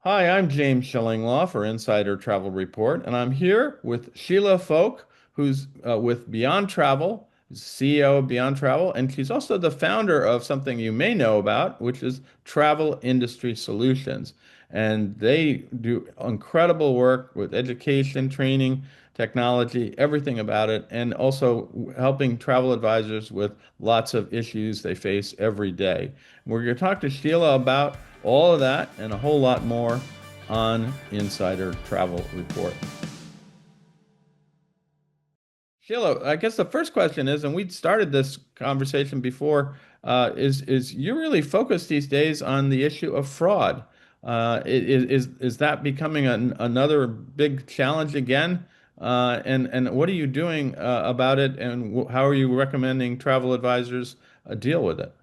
Hi, I'm James Shillinglaw for Insider Travel Report, and I'm here with Sheila Folk, who's with Beyond Travel, CEO of Beyond Travel, and she's also the founder of something you may know about, which is Travel Industry Solutions. And they do incredible work with education, training, technology, everything about it, and also helping travel advisors with lots of issues they face every day. We're going to talk to Sheila about all of that and a whole lot more on Insider Travel Report. Sheila, I guess the first question is, and we started this conversation before, is you really focused these days on the issue of fraud? Is that becoming another big challenge again? And what are you doing about it? And how are you recommending travel advisors deal with it?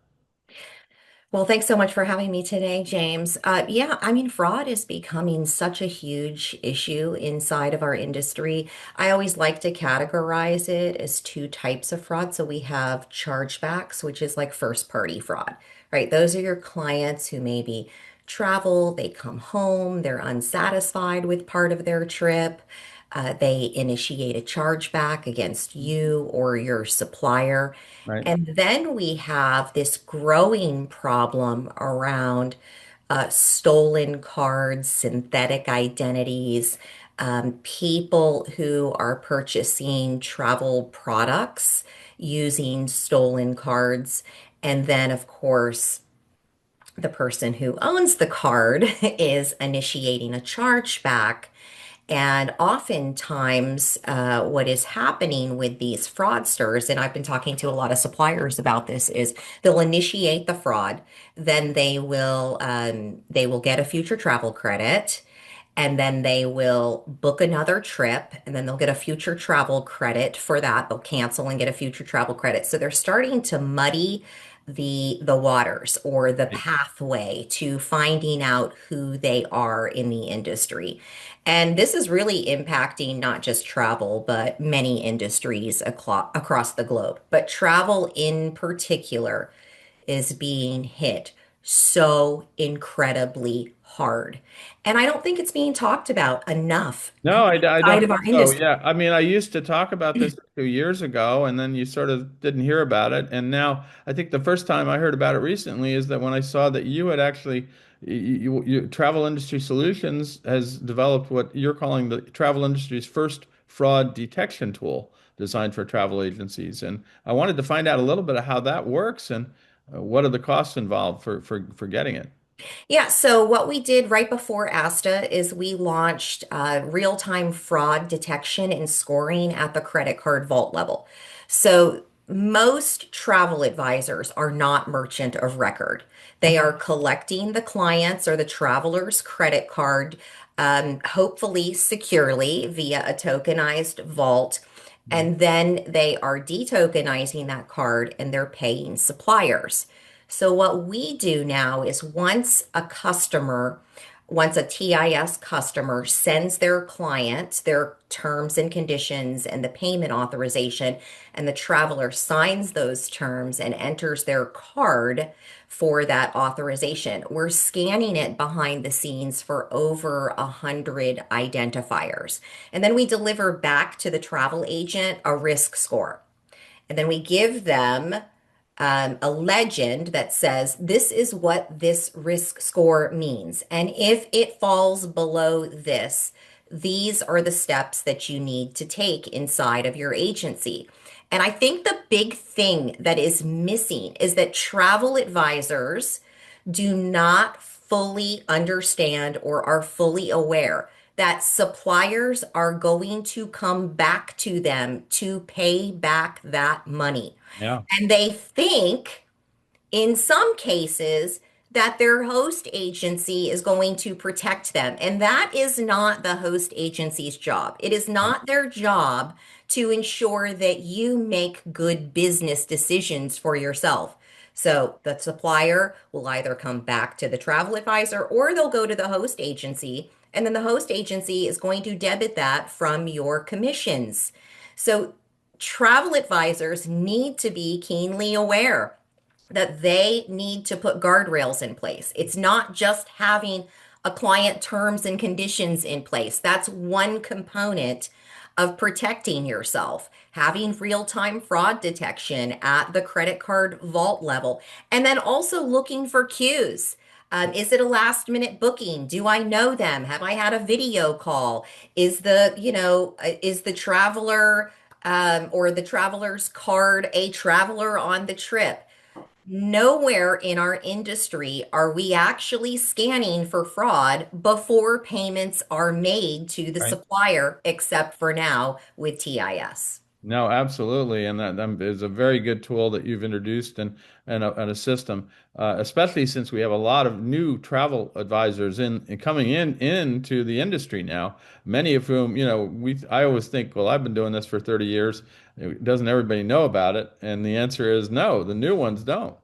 Well, thanks so much for having me today, James. Yeah, I mean, fraud is becoming such a huge issue inside of our industry. I always like to categorize it as two types of fraud. So we have chargebacks, which is like first party fraud, right? Those are your clients who maybe travel, they come home, they're unsatisfied with part of their trip. They initiate a chargeback against you or your supplier. Right? And then we have this growing problem around stolen cards, synthetic identities, people who are purchasing travel products using stolen cards. And then, of course, the person who owns the card is initiating a chargeback. And oftentimes, what is happening with these fraudsters, and I've been talking to a lot of suppliers about this, is they'll initiate the fraud, then they will get a future travel credit, and then they will book another trip, and then they'll get a future travel credit for that. They'll cancel and get a future travel credit. So they're starting to muddy the waters or the pathway to finding out who they are in the industry. And this is really impacting not just travel, but many industries across the globe. But travel in particular is being hit so incredibly hard. And I don't think it's being talked about enough No, I inside don't of think our so. industry. Yeah. I mean, I used to talk about this 2 years ago, and then you sort of didn't hear about it. And now I think the first time I heard about it recently is that when I saw that you had actually, Travel Industry Solutions has developed what you're calling the travel industry's first fraud detection tool designed for travel agencies. And I wanted to find out a little bit of how that works and what are the costs involved for getting it. Yeah, so what we did right before ASTA is we launched real-time fraud detection and scoring at the credit card vault level. So most travel advisors are not merchant of record. They are collecting the clients or the traveler's credit card, hopefully securely via a tokenized vault. And then they are detokenizing that card and they're paying suppliers. So what we do now is once a TIS customer sends their client their terms and conditions and the payment authorization, and the traveler signs those terms and enters their card for that authorization, we're scanning it behind the scenes for over 100 identifiers. And then we deliver back to the travel agent a risk score. And then we give them a legend that says this is what this risk score means. And if it falls below this, these are the steps that you need to take inside of your agency. And I think the big thing that is missing is that travel advisors do not fully understand or are fully aware that suppliers are going to come back to them to pay back that money. Yeah. And they think, in some cases, that their host agency is going to protect them. And that is not the host agency's job. It is not their job to ensure that you make good business decisions for yourself. So the supplier will either come back to the travel advisor or they'll go to the host agency. And then the host agency is going to debit that from your commissions. So travel advisors need to be keenly aware that they need to put guardrails in place. It's not just having a client terms and conditions in place. That's one component of protecting yourself. Having real-time fraud detection at the credit card vault level, and then also looking for cues. Is it a last minute booking? Do I know them? Have I had a video call? Is the traveler or the traveler's card a traveler on the trip? Nowhere in our industry are we actually scanning for fraud before payments are made to the Right. supplier, except for now with TIS. No, absolutely, and that is a very good tool that you've introduced and a system, especially since we have a lot of new travel advisors coming into the industry now. Many of whom, I always think, well, I've been doing this for 30 years. Doesn't everybody know about it? And the answer is no, the new ones don't.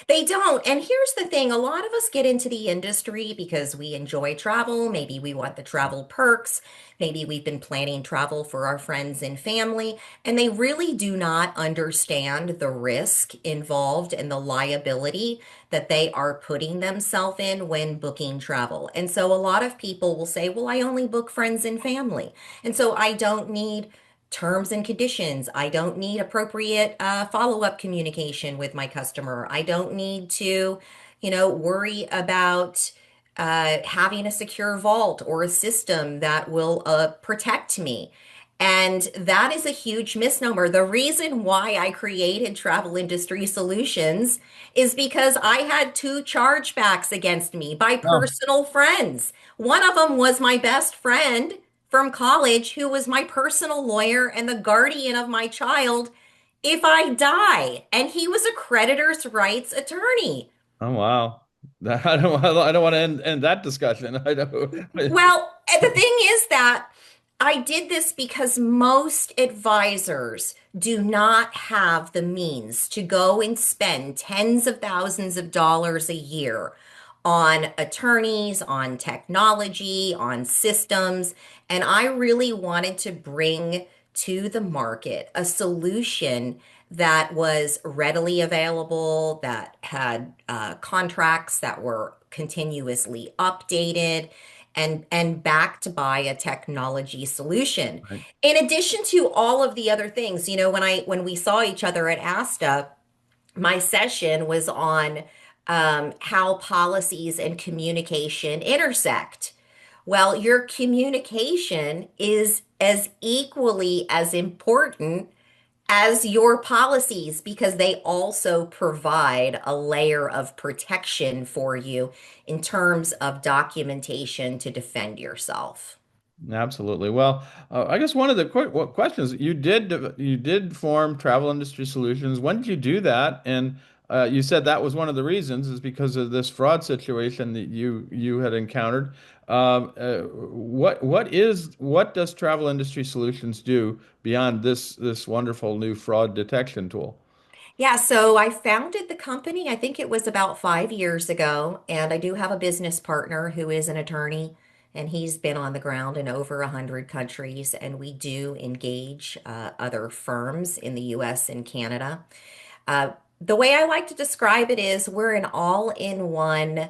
They don't. And here's the thing, a lot of us get into the industry because we enjoy travel. Maybe we want the travel perks. Maybe we've been planning travel for our friends and family, and they really do not understand the risk involved and the liability that they are putting themselves in when booking travel. And so a lot of people will say, well, I only book friends and family. And so I don't need terms and conditions. I don't need appropriate follow-up communication with my customer. I don't need to, worry about having a secure vault or a system that will protect me. And that is a huge misnomer. The reason why I created Travel Industry Solutions is because I had two chargebacks against me by Oh, personal friends. One of them was my best friend from college who was my personal lawyer and the guardian of my child if I die. And he was a creditor's rights attorney. oh wow. I don't want to end that discussion. I don't. Well, the thing is that I did this because most advisors do not have the means to go and spend tens of thousands of dollars a year on attorneys, on technology, on systems. And I really wanted to bring to the market a solution that was readily available, that had contracts that were continuously updated and backed by a technology solution. Right. In addition to all of the other things, when we saw each other at ASTA, my session was on how policies and communication intersect. Well, your communication is as equally as important as your policies because they also provide a layer of protection for you in terms of documentation to defend yourself. Absolutely. Well, I guess one of the quick questions you did form Travel Industry Solutions. When did you do that? And you said that was one of the reasons is because of this fraud situation that you had encountered. What does Travel Industry Solutions do beyond this wonderful new fraud detection tool? Yeah, so I founded the company, I think it was about 5 years ago, and I do have a business partner who is an attorney, and he's been on the ground in over 100 countries, and we do engage other firms in the US and Canada. Uh, the way I like to describe it is we're an all-in-one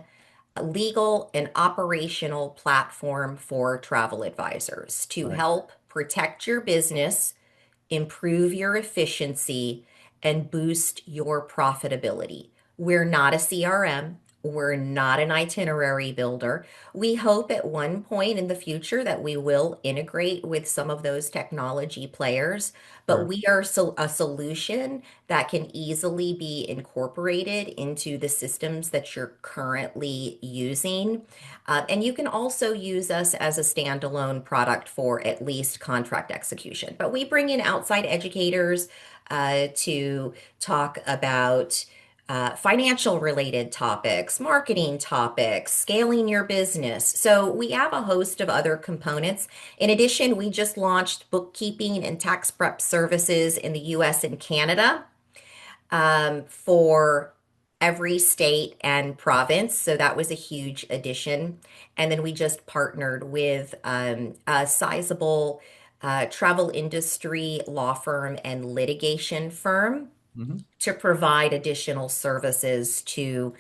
legal and operational platform for travel advisors to Right. help protect your business, improve your efficiency, and boost your profitability. We're not a CRM. We're not an itinerary builder. We hope at one point in the future that we will integrate with some of those technology players, but Sure. we are a solution that can easily be incorporated into the systems that you're currently using. And you can also use us as a standalone product for at least contract execution. But we bring in outside educators to talk about financial related topics, marketing topics, scaling your business. So we have a host of other components. In addition, we just launched bookkeeping and tax prep services in the US and Canada for every state and province. So that was a huge addition. And then we just partnered with a sizable travel industry law firm and litigation firm Hmm. to provide additional services to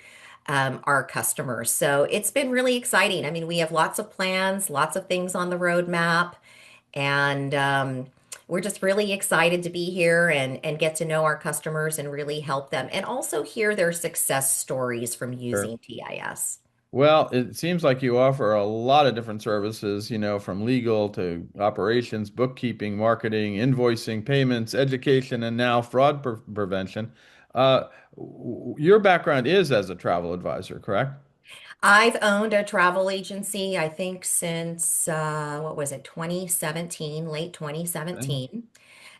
our customers. So it's been really exciting. I mean, we have lots of plans, lots of things on the roadmap, and we're just really excited to be here and get to know our customers and really help them and also hear their success stories from Sure. using TIS. Well, it seems like you offer a lot of different services, from legal to operations, bookkeeping, marketing, invoicing, payments, education, and now fraud prevention. Your background is as a travel advisor, correct? I've owned a travel agency, I think, since what was it, 2017, late Okay. 2017.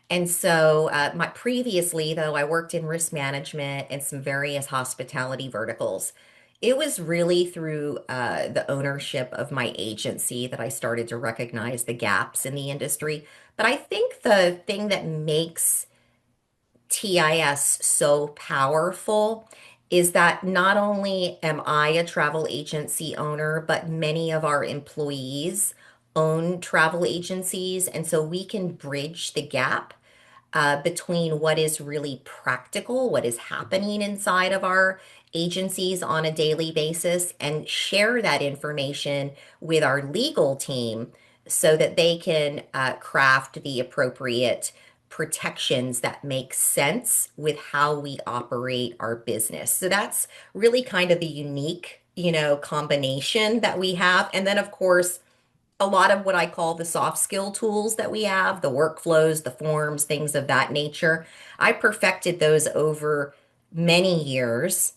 And so, my previously, though, I worked in risk management and some various hospitality verticals. It was really through the ownership of my agency that I started to recognize the gaps in the industry. But I think the thing that makes TIS so powerful is that not only am I a travel agency owner, but many of our employees own travel agencies. And so we can bridge the gap between what is really practical, what is happening inside of our agencies on a daily basis, and share that information with our legal team so that they can craft the appropriate protections that make sense with how we operate our business. So that's really kind of the unique, combination that we have. And then, of course, a lot of what I call the soft skill tools that we have, the workflows, the forms, things of that nature. I perfected those over many years.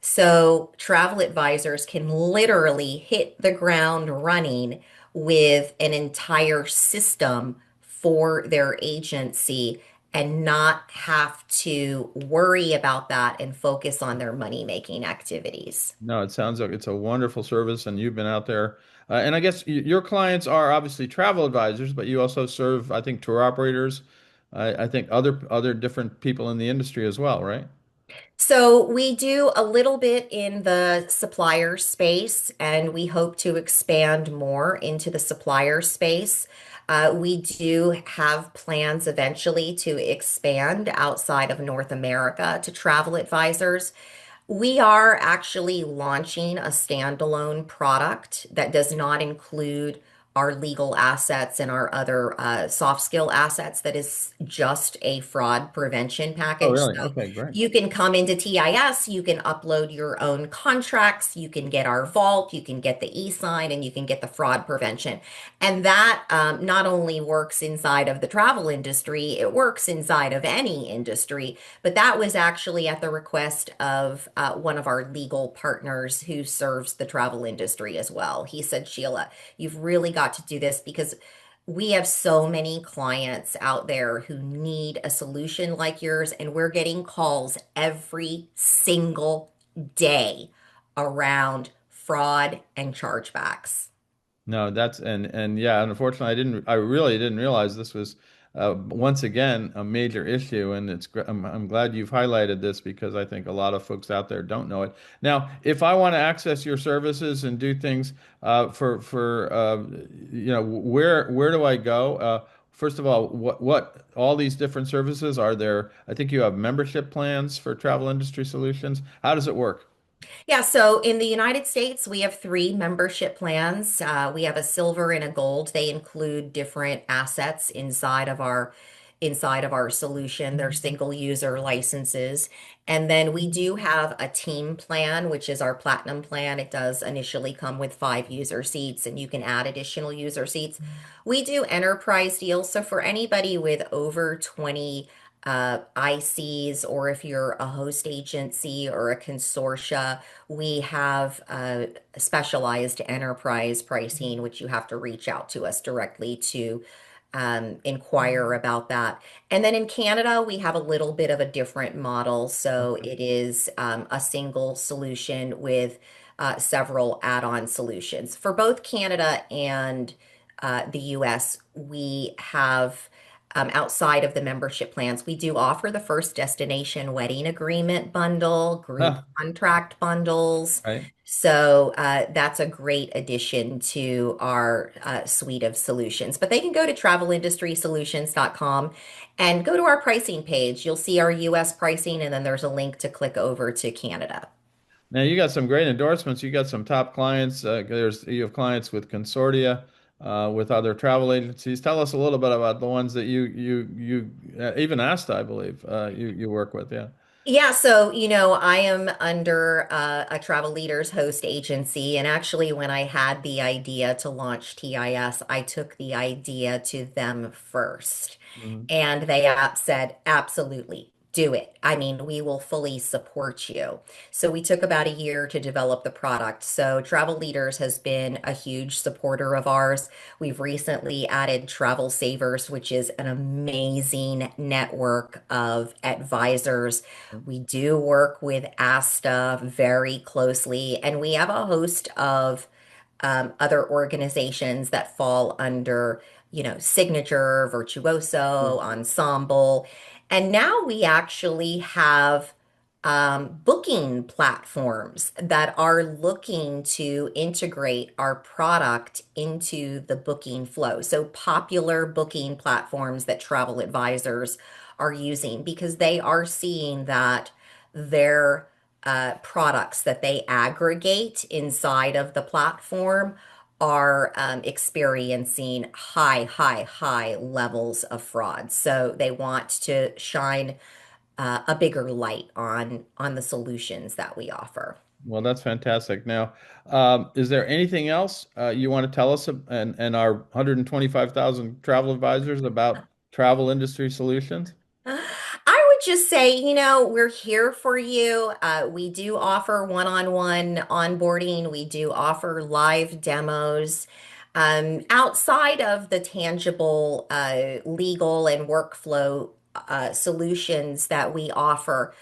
So travel advisors can literally hit the ground running with an entire system for their agency and not have to worry about that and focus on their money-making activities. No, it sounds like it's a wonderful service, and you've been out there. And I guess your clients are obviously travel advisors, but you also serve, I think, tour operators. I think other different people in the industry as well, right? So we do a little bit in the supplier space, and we hope to expand more into the supplier space. We do have plans eventually to expand outside of North America to travel advisors. We are actually launching a standalone product that does not include our legal assets and our other soft skill assets. That is just a fraud prevention Oh, package. really? So Okay, great. you can come into TIS, you can upload your own contracts, you can get our vault, you can get the e-sign, and you can get the fraud prevention. And that not only works inside of the travel industry, it works inside of any industry. But that was actually at the request of one of our legal partners who serves the travel industry as well. He said, Sheila, you've really got to do this because we have so many clients out there who need a solution like yours, and we're getting calls every single day around fraud and chargebacks. No, that's and yeah, unfortunately, I really didn't realize this was once again a major issue, and I'm glad you've highlighted this because I think a lot of folks out there don't know it. Now, if I want to access your services and do things where do I go? First of all, what all these different services are there? I think you have membership plans for Travel Industry Solutions. How does it work? Yeah, so in the United States, we have three membership plans. We have a silver and a gold. They include different assets inside of our solution. They're single user licenses. And then we do have a team plan, which is our platinum plan. It does initially come with 5 user seats, and you can add additional user seats. We do enterprise deals. So for anybody with over 20 ICs, or if you're a host agency or a consortia, we have specialized enterprise pricing, which you have to reach out to us directly to inquire about that. And then in Canada, we have a little bit of a different model. So it is a single solution with several add-on solutions. For both Canada and the US, we have outside of the membership plans, we do offer the first destination wedding agreement bundle, group Huh, contract bundles. right. So that's a great addition to our suite of solutions. But they can go to travelindustrysolutions.com and go to our pricing page. You'll see our US pricing, and then there's a link to click over to Canada. Now you got some great endorsements. You got some top clients. You have clients with consortia, with other travel agencies. Tell us a little bit about the ones that you even ASTA, I believe, you work with. Yeah. Yeah, so I am under a travel leaders host agency, and actually, when I had the idea to launch TIS, I took the idea to them first, Mhm. and they said, absolutely, do it. I mean, we will fully support you. So we took about a year to develop the product. So Travel Leaders has been a huge supporter of ours. We've recently added Travel Savers, which is an amazing network of advisors. We do work with ASTA very closely, and we have a host of other organizations that fall under, Signature, Virtuoso, Ensemble. And now we actually have booking platforms that are looking to integrate our product into the booking flow. So popular booking platforms that travel advisors are using because they are seeing that their products that they aggregate inside of the platform are experiencing high levels of fraud. So they want to shine a bigger light on the solutions that we offer. Well, that's fantastic. Now, is there anything else you want to tell us and our 125,000 travel advisors about travel industry solutions? I would just say, we're here for you. We do offer one-on-one onboarding. We do offer live demos. Outside of the tangible legal and workflow solutions that we offer,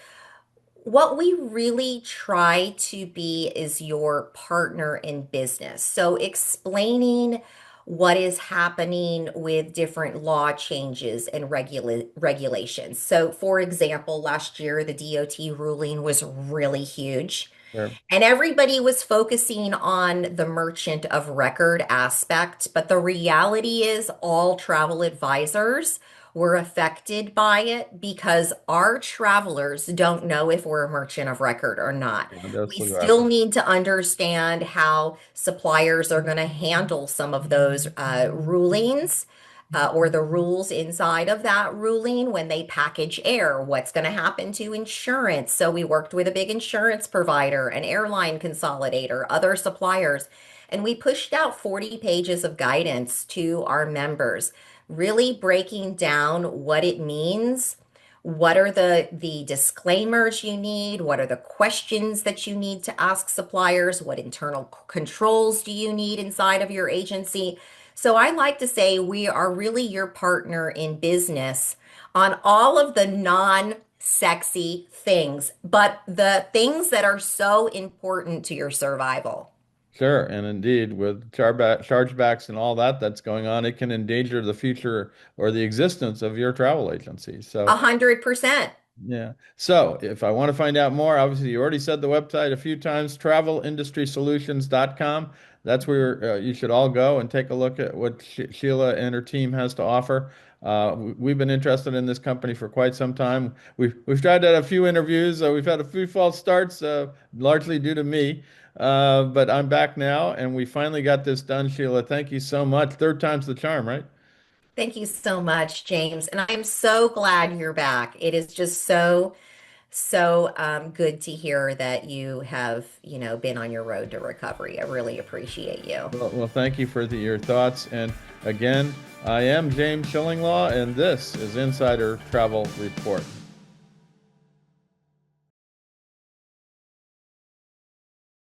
what we really try to be is your partner in business. So explaining what is happening with different law changes and regulations. So for example, last year the DOT ruling was really huge. Sure. And everybody was focusing on the merchant of record aspect, but the reality is all travel advisors were affected by it because our travelers don't know if we're a merchant of record or not. Yeah, that's We exactly. still need to understand how suppliers are going to handle some of those rulings or the rules inside of that ruling when they package air. What's going to happen to insurance? So we worked with a big insurance provider, an airline consolidator, other suppliers, and we pushed out 40 pages of guidance to our members, really breaking down what it means. What are the disclaimers you need? What are the questions that you need to ask suppliers? What internal controls do you need inside of your agency? So I like to say we are really your partner in business on all of the non-sexy things, but the things that are so important to your survival. Sure, and indeed, with chargebacks and all that that's going on, it can endanger the future or the existence of your travel agency. So, 100%. yeah. So, if I want to find out more, obviously, you already said the website a few times, travelindustrysolutions.com. That's where you should all go and take a look at what Sheila and her team has to offer. We've been interested in this company for quite some time. We've tried to have a few interviews. We've had a few false starts, largely due to me. But I'm back now, and we finally got this done, Sheila. Thank you so much. Third time's the charm, right? Thank you so much, James. And I'm so glad you're back. It is just so good to hear that you have, been on your road to recovery. I really appreciate you. Well, thank you for your thoughts. And again, I am James Shillinglaw, and this is Insider Travel Report.